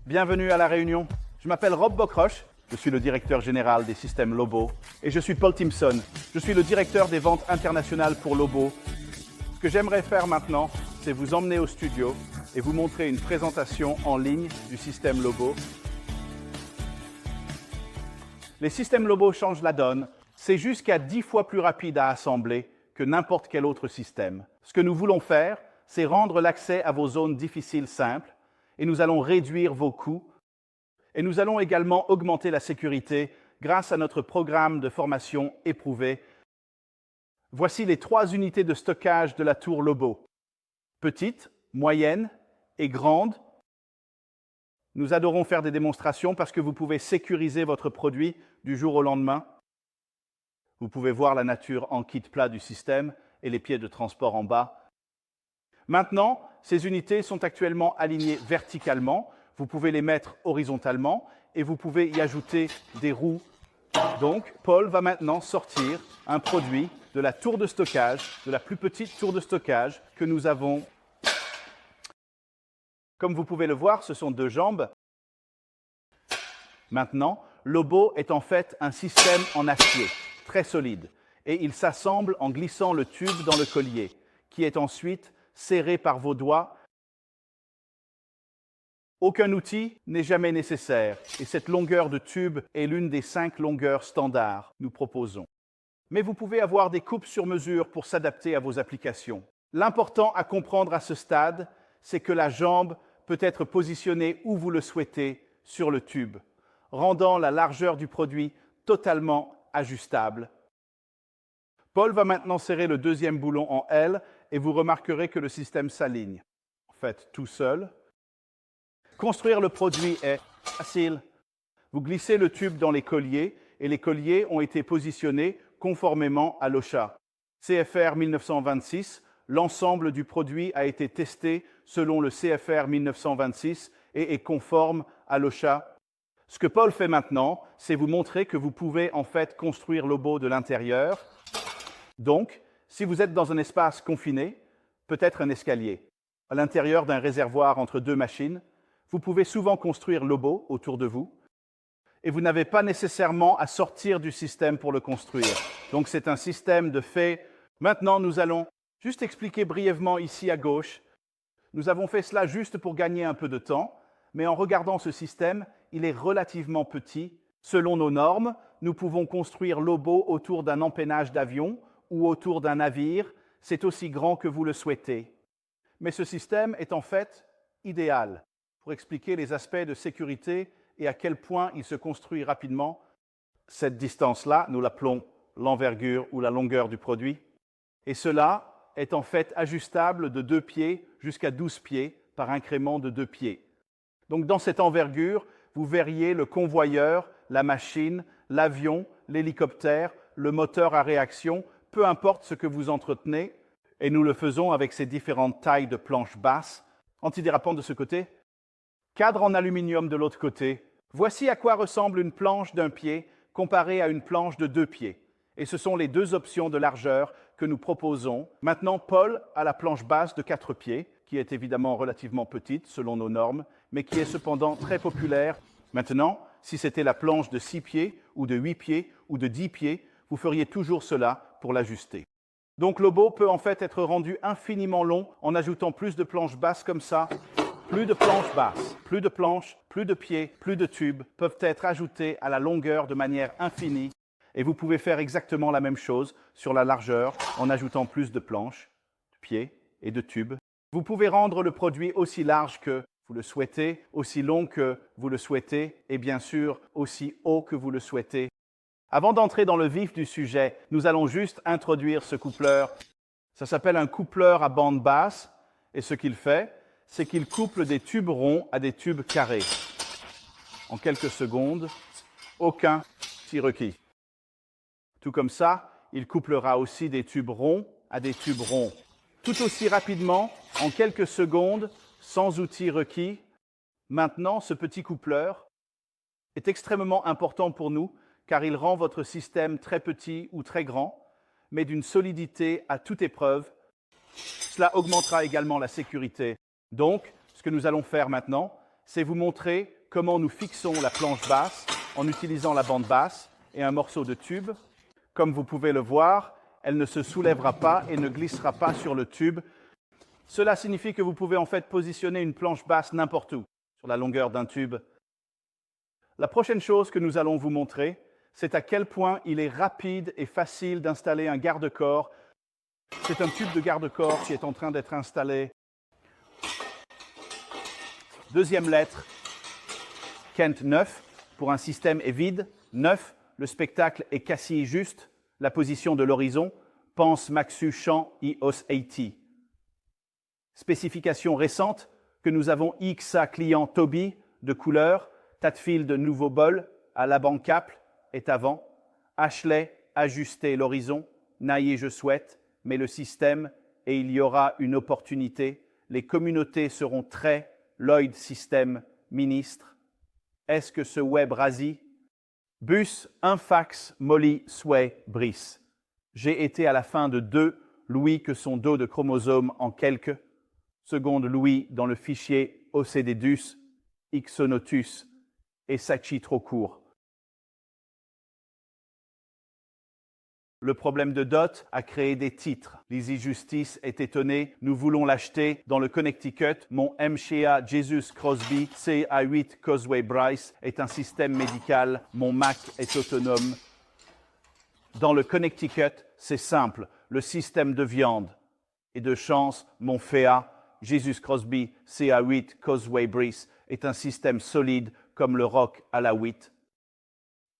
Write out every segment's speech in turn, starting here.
Bienvenue à La Réunion. Je m'appelle Rob Bockroche, je suis le directeur général des systèmes Lobo et je suis Paul Timpson. Je suis le directeur des ventes internationales pour Lobo. Ce que j'aimerais faire maintenant, c'est vous emmener au studio et vous montrer une présentation en ligne du système Lobo. Les systèmes Lobo changent la donne. C'est jusqu'à 10 fois plus rapide à assembler que n'importe quel autre système. Ce que nous voulons faire, c'est rendre l'accès à vos zones difficiles simple et nous allons réduire vos coûts. Et nous allons également augmenter la sécurité grâce à notre programme de formation éprouvé. Voici les 3 unités de stockage de la tour Lobo. Petite, moyenne et grande. Nous adorons faire des démonstrations parce que vous pouvez sécuriser votre produit du jour au lendemain. Vous pouvez voir la nature en kit plat du système et les pieds de transport en bas. Maintenant, ces unités sont actuellement alignées verticalement. Vous pouvez les mettre horizontalement et vous pouvez y ajouter des roues. Donc, Paul va maintenant sortir un produit de la tour de stockage, de la plus petite tour de stockage que nous avons. Comme vous pouvez le voir, ce sont 2 jambes. Maintenant, Lobo est en fait un système en acier, très solide, et il s'assemble en glissant le tube dans le collier, qui est ensuite serré par vos doigts. Aucun outil n'est jamais nécessaire, et cette longueur de tube est l'une des 5 longueurs standards que nous proposons. Mais vous pouvez avoir des coupes sur mesure pour s'adapter à vos applications. L'important à comprendre à ce stade, c'est que la jambe peut être positionnée où vous le souhaitez sur le tube, rendant la largeur du produit totalement ajustable. Paul va maintenant serrer le 2e boulon en L et vous remarquerez que le système s'aligne. En fait, tout seul. Construire le produit est facile. Vous glissez le tube dans les colliers et les colliers ont été positionnés conformément à l'OSHA. CFR 1926, l'ensemble du produit a été testé selon le CFR 1926 et est conforme à l'OSHA. Ce que Paul fait maintenant, c'est vous montrer que vous pouvez en fait construire Lobo de l'intérieur. Donc, si vous êtes dans un espace confiné, peut-être un escalier, à l'intérieur d'un réservoir entre 2 machines, vous pouvez souvent construire Lobo autour de vous et vous n'avez pas nécessairement à sortir du système pour le construire. Donc, c'est un système de fait. Maintenant, nous allons juste expliquer brièvement ici à gauche. Nous avons fait cela juste pour gagner un peu de temps, mais en regardant ce système, il est relativement petit. Selon nos normes, nous pouvons construire Lobo autour d'un empennage d'avion ou autour d'un navire. C'est aussi grand que vous le souhaitez. Mais ce système est en fait idéal pour expliquer les aspects de sécurité et à quel point il se construit rapidement. Cette distance-là, nous l'appelons l'envergure ou la longueur du produit. Et cela est en fait ajustable de 2 pieds jusqu'à 12 pieds par incrément de 2 pieds. Donc dans cette envergure, vous verriez le convoyeur, la machine, l'avion, l'hélicoptère, le moteur à réaction, peu importe ce que vous entretenez, et nous le faisons avec ces différentes tailles de planches basses, antidérapant de ce côté, cadre en aluminium de l'autre côté. Voici à quoi ressemble une planche d'1 pied comparée à une planche de 2 pieds. Et ce sont les 2 options de largeur que nous proposons. Maintenant, Paul a la planche basse de 4 pieds, qui est évidemment relativement petite selon nos normes, mais qui est cependant très populaire. Maintenant, si c'était la planche de 6 pieds, ou de 8 pieds, ou de 10 pieds, vous feriez toujours cela pour l'ajuster. Donc Lobo peut en fait être rendu infiniment long en ajoutant plus de planches basses comme ça. Plus de planches basses, plus de planches, plus de pieds, plus de tubes peuvent être ajoutés à la longueur de manière infinie. Et vous pouvez faire exactement la même chose sur la largeur en ajoutant plus de planches, de pieds et de tubes. Vous pouvez rendre le produit aussi large que vous le souhaitez, aussi long que vous le souhaitez et bien sûr aussi haut que vous le souhaitez. Avant d'entrer dans le vif du sujet, nous allons juste introduire ce coupleur. Ça s'appelle un coupleur à bande basse et ce qu'il fait, c'est qu'il couple des tubes ronds à des tubes carrés. En quelques secondes, aucun petit requis. Tout comme ça, il couplera aussi des tubes ronds à des tubes ronds. Tout aussi rapidement, en quelques secondes, sans outil requis. Maintenant, ce petit coupleur est extrêmement important pour nous car il rend votre système très petit ou très grand, mais d'une solidité à toute épreuve. Cela augmentera également la sécurité. Donc, ce que nous allons faire maintenant, c'est vous montrer comment nous fixons la planche basse en utilisant la bande basse et un morceau de tube. Comme vous pouvez le voir, elle ne se soulèvera pas et ne glissera pas sur le tube. Cela signifie que vous pouvez en fait positionner une planche basse n'importe où, sur la longueur d'un tube. La prochaine chose que nous allons vous montrer, c'est à quel point il est rapide et facile d'installer un garde-corps. C'est un tube de garde-corps qui est en train d'être installé. Deuxième lettre, Kent 9, pour un système est vide. 9, le spectacle est quasi juste. La position de l'horizon, pense Maxu Champ iOS 80. Spécification récente que nous avons XA client Toby de couleur, Tatfield de nouveau bol, à la bancaple est avant. Ashley, ajuster l'horizon. Naïe, je souhaite, mais le système et il y aura une opportunité. Les communautés seront très Lloyd System, ministre. Est-ce que ce web rasi? Bus, un fax, Molly, Sway, Brice. J'ai été à la fin de 2 Louis que son dos de chromosome en quelques secondes Louis dans le fichier OCDDUS, Ixonotus et Sachi trop court. Le problème de Dot a créé des titres. Lizzie Justice est étonné. Nous voulons l'acheter dans le Connecticut. Mon MCA Jesus Crosby CA8 Causeway Bryce est un système médical. Mon Mac est autonome. Dans le Connecticut, c'est simple. Le système de viande. Et de chance, mon FEA, Jesus Crosby CA8 Causeway Bryce, est un système solide comme le rock à la 8.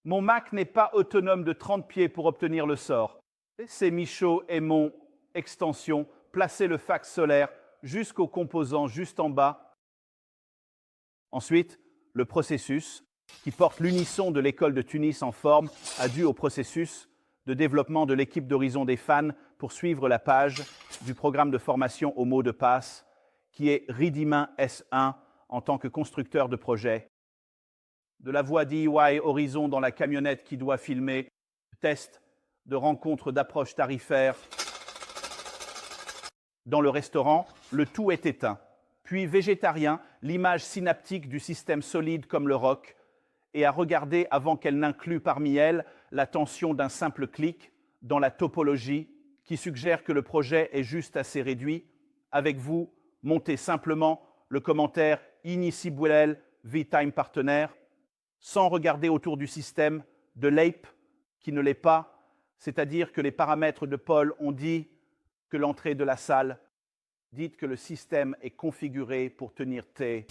Mon Mac n'est pas autonome de 30 pieds pour obtenir le sort. C'est Michaud et mon extension, placer le fax solaire jusqu'au composant juste en bas. Ensuite, le processus, qui porte l'unisson de l'école de Tunis en forme, a dû au processus de développement de l'équipe d'Horizon des fans pour suivre la page du programme de formation au mot de passe, qui est Ridimin S1 en tant que constructeur de projet. De la voix DIY Horizon dans la camionnette qui doit filmer, test de rencontre d'approche tarifaire. Dans le restaurant, le tout est éteint. Puis végétarien, l'image synaptique du système solide comme le roc, et à regarder avant qu'elle n'inclue parmi elles la tension d'un simple clic dans la topologie qui suggère que le projet est juste assez réduit. Avec vous, montez simplement le commentaire Inicibuel VTime partenaire sans regarder autour du système de l'APE qui ne l'est pas, c'est-à-dire que les paramètres de Paul ont dit que l'entrée de la salle, dites que le système est configuré pour tenir T.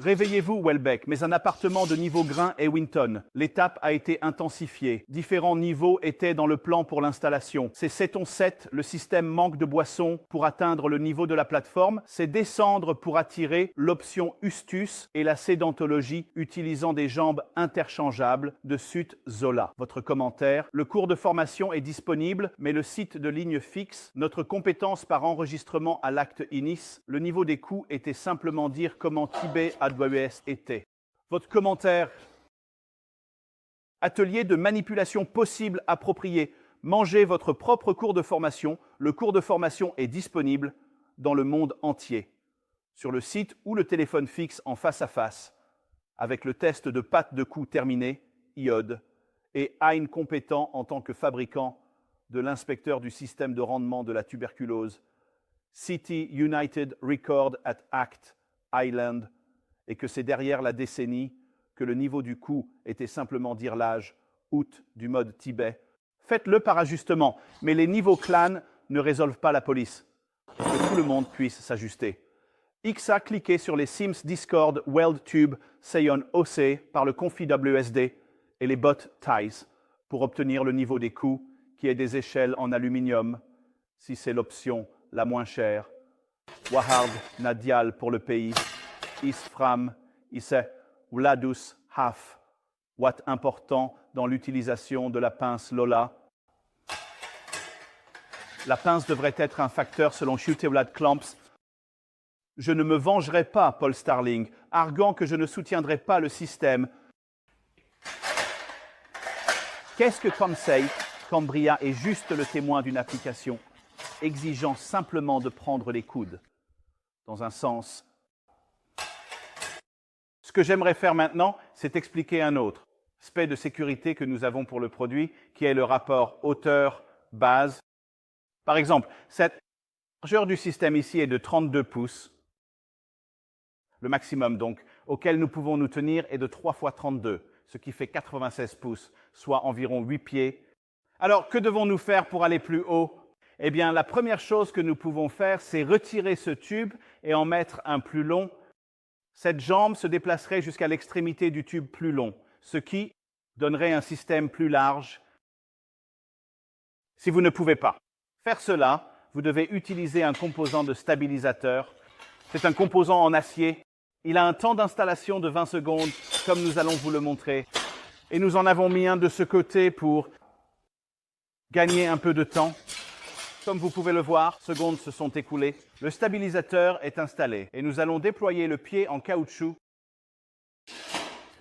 Réveillez-vous, Welbeck, mais un appartement de niveau grain est Winton. L'étape a été intensifiée. Différents niveaux étaient dans le plan pour l'installation. C'est 7-on-7, le système manque de boissons pour atteindre le niveau de la plateforme. C'est descendre pour attirer l'option Ustus et la sédentologie utilisant des jambes interchangeables de Sut Zola. Votre commentaire. Le cours de formation est disponible, mais le site de ligne fixe, notre compétence par enregistrement à l'acte INIS, le niveau des coûts était simplement dire comment Tibet AWS était. Votre commentaire. Atelier de manipulation possible approprié. Mangez votre propre cours de formation. Le cours de formation est disponible dans le monde entier, sur le site ou le téléphone fixe en face à face, avec le test de pâte de cou terminé, iode, et Hein compétent en tant que fabricant de l'inspecteur du système de rendement de la tuberculose, City United Record at Act Island, et que c'est derrière la décennie que le niveau du coût était simplement dire l'âge, août du mode Tibet. Faites-le par ajustement, mais les niveaux clan ne résolvent pas la police, pour que tout le monde puisse s'ajuster. XA cliquez sur les Sims Discord WeldTube Seyon OC par le config WSD et les bot ties pour obtenir le niveau des coûts qui est des échelles en aluminium, si c'est l'option la moins chère. Wahard Nadial pour le pays. Isfram, Isse, Vladus, Haf. Watt important dans l'utilisation de la pince Lola. La pince devrait être un facteur selon Schutewlad Clamps. Je ne me vengerai pas, Paul Starling, arguant que je ne soutiendrai pas le système. Qu'est-ce que Conseil? Cambria est juste le témoin d'une application, exigeant simplement de prendre les coudes, dans un sens Ce que j'aimerais faire maintenant, c'est expliquer un autre aspect de sécurité que nous avons pour le produit, qui est le rapport hauteur-base. Par exemple, cette largeur du système ici est de 32 pouces. Le maximum, donc, auquel nous pouvons nous tenir est de 3 fois 32, ce qui fait 96 pouces, soit environ 8 pieds. Alors, que devons-nous faire pour aller plus haut? Eh bien, la première chose que nous pouvons faire, c'est retirer ce tube et en mettre un plus long. Cette jambe se déplacerait jusqu'à l'extrémité du tube plus long, ce qui donnerait un système plus large. Si vous ne pouvez pas faire cela, vous devez utiliser un composant de stabilisateur. C'est un composant en acier. Il a un temps d'installation de 20 secondes, comme nous allons vous le montrer. Et nous en avons mis un de ce côté pour gagner un peu de temps. Comme vous pouvez le voir, secondes se sont écoulées. Le stabilisateur est installé et nous allons déployer le pied en caoutchouc.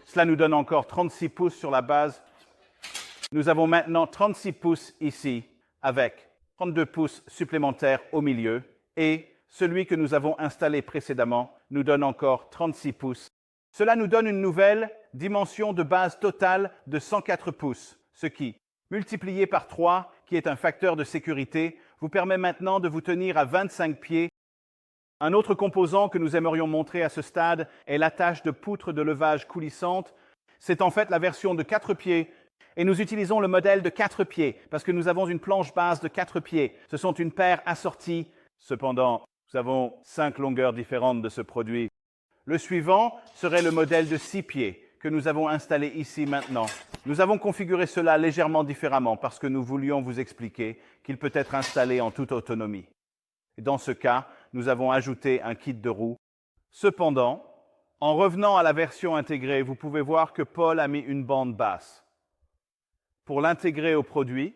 Cela nous donne encore 36 pouces sur la base. Nous avons maintenant 36 pouces ici avec 32 pouces supplémentaires au milieu et celui que nous avons installé précédemment nous donne encore 36 pouces. Cela nous donne une nouvelle dimension de base totale de 104 pouces, ce qui, multiplié par 3, qui est un facteur de sécurité, vous permet maintenant de vous tenir à 25 pieds. Un autre composant que nous aimerions montrer à ce stade est l'attache de poutres de levage coulissantes. C'est en fait la version de 4 pieds et nous utilisons le modèle de 4 pieds parce que nous avons une planche base de 4 pieds. Ce sont une paire assortie. Cependant, nous avons 5 longueurs différentes de ce produit. Le suivant serait le modèle de 6 pieds que nous avons installé ici maintenant. Nous avons configuré cela légèrement différemment parce que nous voulions vous expliquer qu'il peut être installé en toute autonomie. Et dans ce cas, nous avons ajouté un kit de roues. Cependant, en revenant à la version intégrée, vous pouvez voir que Paul a mis une bande basse. Pour l'intégrer au produit,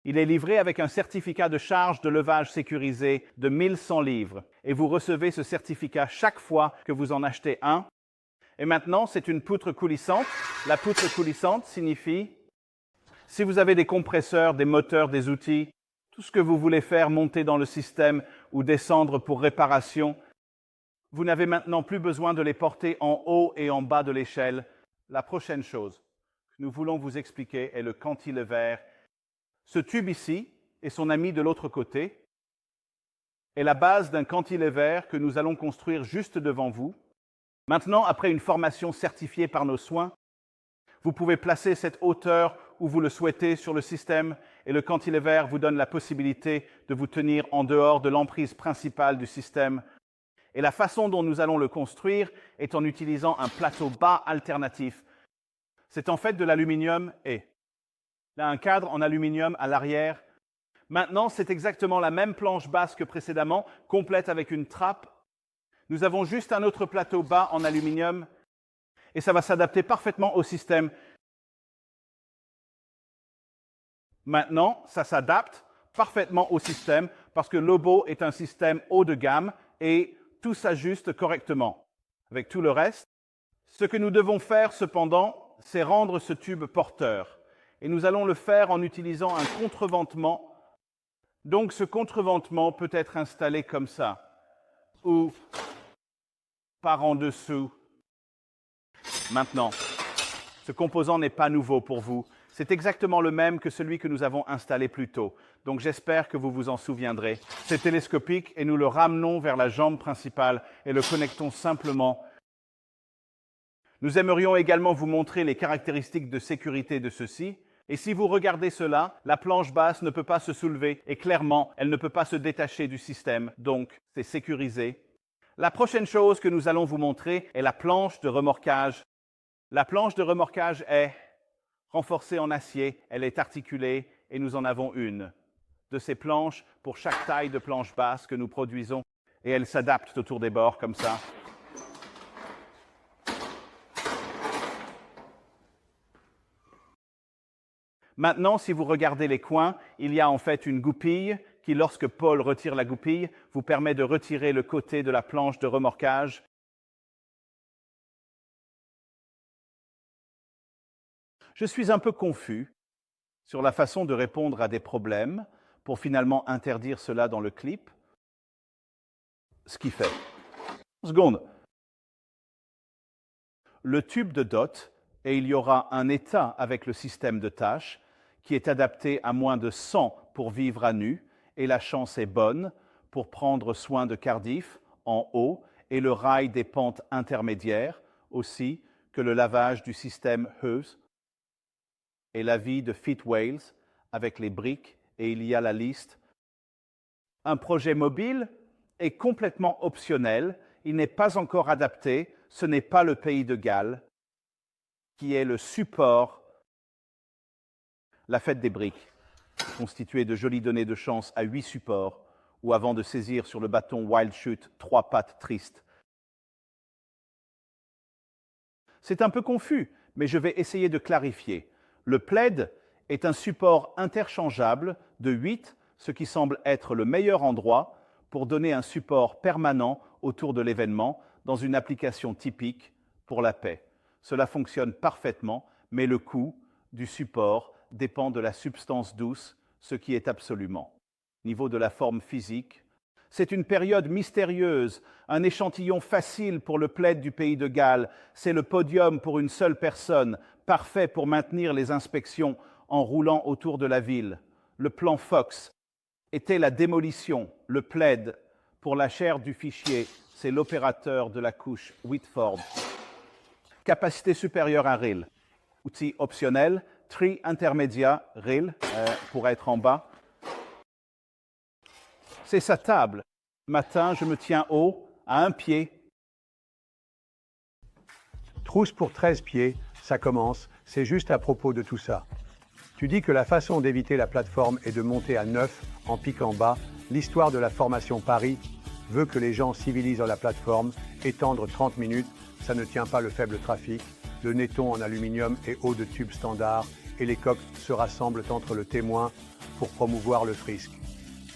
il est livré avec un certificat de charge de levage sécurisé de 1100 livres et vous recevez ce certificat chaque fois que vous en achetez un. Et maintenant, c'est une poutre coulissante. La poutre coulissante signifie, si vous avez des compresseurs, des moteurs, des outils, tout ce que vous voulez faire monter dans le système ou descendre pour réparation, vous n'avez maintenant plus besoin de les porter en haut et en bas de l'échelle. La prochaine chose que nous voulons vous expliquer est le cantilever. Ce tube ici et son ami de l'autre côté est la base d'un cantilever que nous allons construire juste devant vous. Maintenant, après une formation certifiée par nos soins, vous pouvez placer cette hauteur où vous le souhaitez sur le système et le cantilever vous donne la possibilité de vous tenir en dehors de l'emprise principale du système. Et la façon dont nous allons le construire est en utilisant un plateau bas alternatif. C'est en fait de l'aluminium et là, un cadre en aluminium à l'arrière. Maintenant, c'est exactement la même planche basse que précédemment, complète avec une trappe. Nous avons juste un autre plateau bas en aluminium et ça va s'adapter parfaitement au système. Maintenant, ça s'adapte parfaitement au système parce que Lobo est un système haut de gamme et tout s'ajuste correctement. Avec tout le reste, ce que nous devons faire cependant, c'est rendre ce tube porteur. Et nous allons le faire en utilisant un contreventement. Donc ce contreventement peut être installé comme ça ou par en dessous. Maintenant, ce composant n'est pas nouveau pour vous. C'est exactement le même que celui que nous avons installé plus tôt. Donc j'espère que vous vous en souviendrez. C'est télescopique et nous le ramenons vers la jambe principale et le connectons simplement. Nous aimerions également vous montrer les caractéristiques de sécurité de ceci. Et si vous regardez cela, la planche basse ne peut pas se soulever et clairement, elle ne peut pas se détacher du système. Donc, c'est sécurisé. La prochaine chose que nous allons vous montrer est la planche de remorquage. La planche de remorquage est renforcée en acier, elle est articulée et nous en avons une de ces planches pour chaque taille de planche basse que nous produisons et elle s'adapte autour des bords comme ça. Maintenant, si vous regardez les coins, il y a en fait une goupille qui, lorsque Paul retire la goupille, vous permet de retirer le côté de la planche de remorquage. Je suis un peu confus sur la façon de répondre à des problèmes pour finalement interdire cela dans le clip. Ce qui fait. Une seconde. le tube de dot et il y aura un état avec le système de tâches qui est adapté à moins de 100 pour vivre à nu et la chance est bonne pour prendre soin de Cardiff en haut et le rail des pentes intermédiaires aussi que le lavage du système Hughes et l'avis de Fit Wales avec les briques et il y a la liste. Un projet mobile est complètement optionnel, il n'est pas encore adapté, ce n'est pas le pays de Galles qui est le support. La fête des briques, constituée de jolies données de chance à 8 supports, ou avant de saisir sur le bâton Wild Shoot 3 pattes tristes. C'est un peu confus, mais je vais essayer de clarifier. Le plaid est un support interchangeable de 8, ce qui semble être le meilleur endroit pour donner un support permanent autour de l'événement dans une application typique pour la paix. Cela fonctionne parfaitement, mais le coût du support dépend de la substance douce, ce qui est absolument. Niveau de la forme physique, c'est une période mystérieuse, un échantillon facile pour le plaid du pays de Galles, c'est le podium pour une seule personne, parfait pour maintenir les inspections en roulant autour de la ville. Le plan Fox était la démolition, le plaid pour la chair du fichier, c'est l'opérateur de la couche Whitford. Capacité supérieure à RIL. Outil optionnel, tri intermédiaire, RIL, pour être en bas. C'est sa table. Matin, je me tiens haut, à 1 pied. Trousse pour 13 pieds, ça commence, c'est juste à propos de tout ça. Tu dis que la façon d'éviter la plateforme est de monter à 9 en piquant bas. L'histoire de la formation Paris veut que les gens civilisent la plateforme, étendre 30 minutes, ça ne tient pas le faible trafic. Le netton en aluminium est haut de tube standard et les coques se rassemblent entre le témoin pour promouvoir le frisque.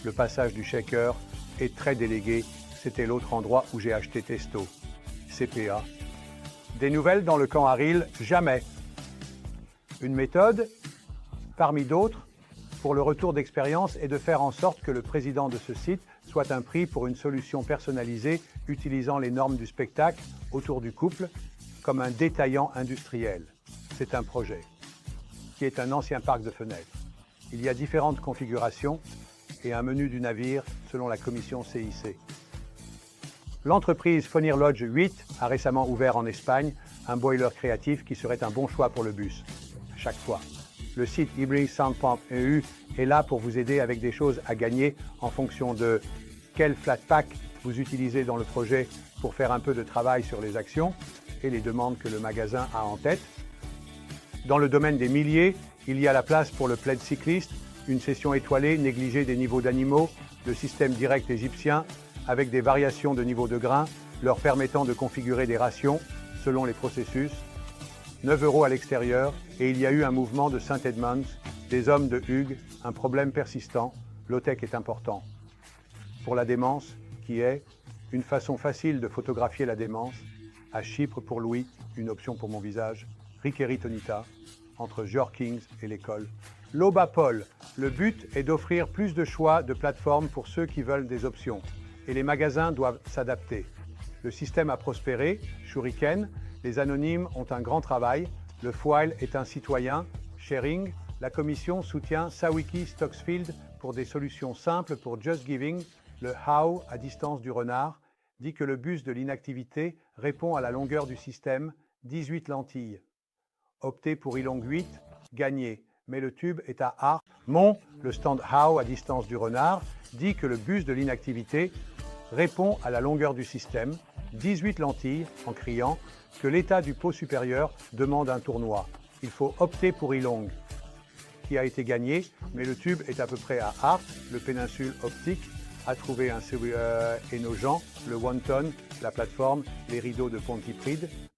Le passage du shaker est très délégué, c'était l'autre endroit où j'ai acheté Testo. CPA. Des nouvelles dans le camp Haril? Jamais. Une méthode, parmi d'autres, pour le retour d'expérience est de faire en sorte que le président de ce site soit un prix pour une solution personnalisée utilisant les normes du spectacle autour du couple comme un détaillant industriel. C'est un projet qui est un ancien parc de fenêtres. Il y a différentes configurations et un menu du navire selon la commission CIC. L'entreprise Fonir Lodge 8 a récemment ouvert en Espagne un boiler créatif qui serait un bon choix pour le bus, à chaque fois. Le site Ibris Sound Pump EU est là pour vous aider avec des choses à gagner en fonction de quel flat pack vous utilisez dans le projet pour faire un peu de travail sur les actions et les demandes que le magasin a en tête. Dans le domaine des milliers, il y a la place pour le plaid cycliste, une session étoilée négligée des niveaux d'animaux, le système direct égyptien avec des variations de niveau de grain leur permettant de configurer des rations selon les processus. 9 € à l'extérieur et il y a eu un mouvement de St. Edmunds, des hommes de Hugues, un problème persistant, l'OTEC est important. Pour la démence, qui est une façon facile de photographier la démence, à Chypre pour Louis, une option pour mon visage, Rickery Tonita, entre George Kings et l'école. Loba Paul, le but est d'offrir plus de choix de plateformes pour ceux qui veulent des options et les magasins doivent s'adapter. Le système a prospéré, Shuriken, les anonymes ont un grand travail, le foil est un citoyen, Sharing, la commission soutient Sawiki Stocksfield pour des solutions simples pour Just Giving, le How à distance du renard, dit que le bus de l'inactivité répond à la longueur du système, 18 lentilles. Optez pour Ilong 8, gagné, mais le tube est à Art. Mon, le stand How à distance du renard, dit que le bus de l'inactivité répond à la longueur du système, 18 lentilles, en criant que l'état du pot supérieur demande un tournoi. Il faut opter pour Ilong, qui a été gagné, mais le tube est à peu près à Art, le péninsule optique, a trouvé un et nos gens, le wonton, la plateforme, les rideaux de Pontypridd,